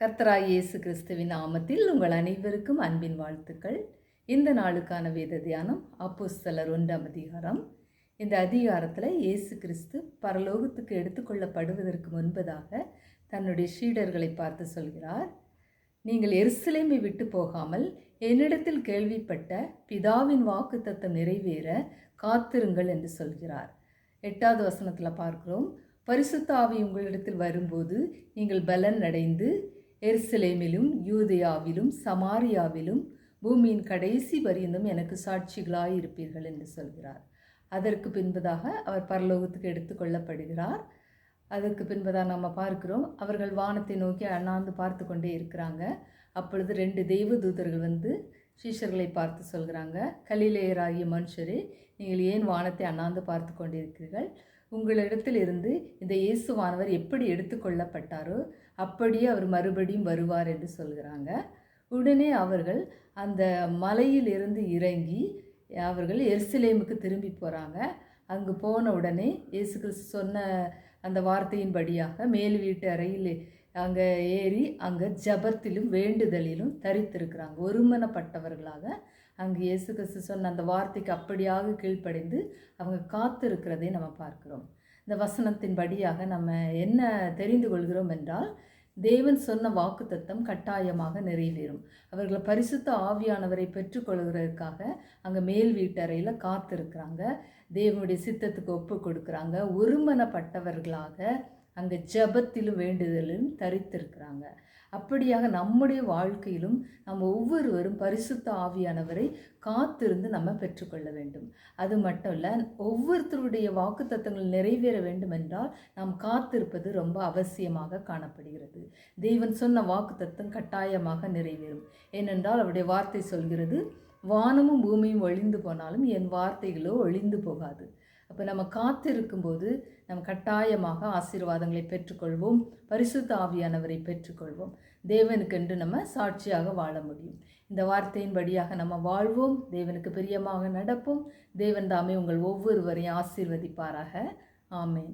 கர்த்தராகிய இயேசு கிறிஸ்துவின் நாமத்தில் உங்கள் அனைவருக்கும் அன்பின் வாழ்த்துக்கள். இந்த நாளுக்கான வேத தியானம் அப்போஸ்தலர் 1ஆம் அதிகாரம். இந்த அதிகாரத்தில் இயேசு கிறிஸ்து பரலோகத்துக்கு எடுத்துக்கொள்ளப்படுவதற்கு முன்பதாக தன்னுடைய சீடர்களை பார்த்து சொல்கிறார், நீங்கள் எருசலேமை விட்டு போகாமல் என்னிடத்தில் கேள்விப்பட்ட பிதாவின் வாக்குத்தத்தம் நிறைவேற காத்திருங்கள் என்று சொல்கிறார். 8வது வசனத்தில் பார்க்கிறோம், பரிசுத்த ஆவி உங்களிடத்தில் வரும்போது நீங்கள் பலன் அடைந்து எருசலேமிலும் யூதேயாவிலும் சமாரியாவிலும் பூமியின் கடைசி பரியந்தம் எனக்கு சாட்சிகளாய் இருப்பீர்கள் என்று சொல்கிறார். அதற்கு பின்பதாக அவர் பரலோகத்துக்கு எடுத்துக்கொள்ளப்படுகிறார். அதற்கு பின்பதாக நம்ம பார்க்கிறோம், அவர்கள் வானத்தை நோக்கி அண்ணாந்து பார்த்து கொண்டே இருக்கிறாங்க. அப்பொழுது 2 தெய்வதூதர்கள் வந்து சீஷர்களை பார்த்து சொல்கிறாங்க, கலிலேயராகிய மனுஷரே, நீங்கள் ஏன் வானத்தை அண்ணாந்து பார்த்து கொண்டிருக்கிறீர்கள்? உங்களிடத்தில் இருந்து இந்த இயேசுவானவர் எப்படி எடுத்துக்கொள்ளப்பட்டாரோ அப்படியே அவர் மறுபடியும் வருவார் என்று சொல்கிறாங்க. உடனே அவர்கள் அந்த மலையிலிருந்து இறங்கி அவர்கள் எருசலேமுக்கு திரும்பி போகிறாங்க. அங்கு போன உடனே இயேசு கிறிஸ்து சொன்ன அந்த வார்த்தையின்படியாக மேல் வீட்டு அறையில் அங்கே ஏறி அங்கே ஜபத்திலும் வேண்டுதலிலும் தரித்திருக்கிறாங்க. ஒருமனப்பட்டவர்களாக அங்கு இயேசு கிறிஸ்து சொன்ன அந்த வார்த்தைக்கு அப்படியாக கீழ்ப்படைந்து அவங்க காத்திருக்கிறதை நம்ம பார்க்கிறோம். இந்த வசனத்தின்படியாக நம்ம என்ன தெரிந்து கொள்கிறோம் என்றால், தேவன் சொன்ன வாக்குத்தத்தம் கட்டாயமாக நிறைவேறும். அவர்களை பரிசுத்த ஆவியானவரை பெற்றுக்கொள்கிறதுக்காக அங்கே மேல் வீட்டறையில் காத்திருக்கிறாங்க. தேவனுடைய சித்தத்துக்கு ஒப்பு கொடுக்குறாங்க. ஒருமனப்பட்டவர்களாக அங்கே ஜபத்திலும் வேண்டுதலிலும் தரித்திருக்கிறாங்க. அப்படியாக நம்முடைய வாழ்க்கையிலும் நம்ம ஒவ்வொருவரும் பரிசுத்த ஆவியானவரை காத்திருந்து நம்ம பெற்றுக்கொள்ள வேண்டும். அது மட்டும் இல்லை, ஒவ்வொருத்தருடைய வாக்குத்தத்தங்கள் நிறைவேற வேண்டும் என்றால் நாம் காத்திருப்பது ரொம்ப அவசியமாக காணப்படுகிறது. தேவன் சொன்ன வாக்குத்தத்தம் கட்டாயமாக நிறைவேறும். ஏனென்றால் அவருடைய வார்த்தை சொல்கிறது, வானமும் பூமியும் ஒழிந்து போனாலும் என் வார்த்தைகளோ ஒழிந்து போகாது. அப்போ நம்ம காத்திருக்கும்போது நம்ம கட்டாயமாக ஆசீர்வாதங்களை பெற்றுக்கொள்வோம், பரிசுத்த ஆவியானவரை பெற்றுக்கொள்வோம். தேவனுக்கென்று நம்ம சாட்சியாக வாழ முடியும். இந்த வார்த்தையின்படியாக நம்ம வாழ்வோம், தேவனுக்கு பிரியமாக நடப்போம். தேவன் தாமே உங்கள் ஒவ்வொருவரையும் ஆசீர்வதிப்பாராக. ஆமேன்.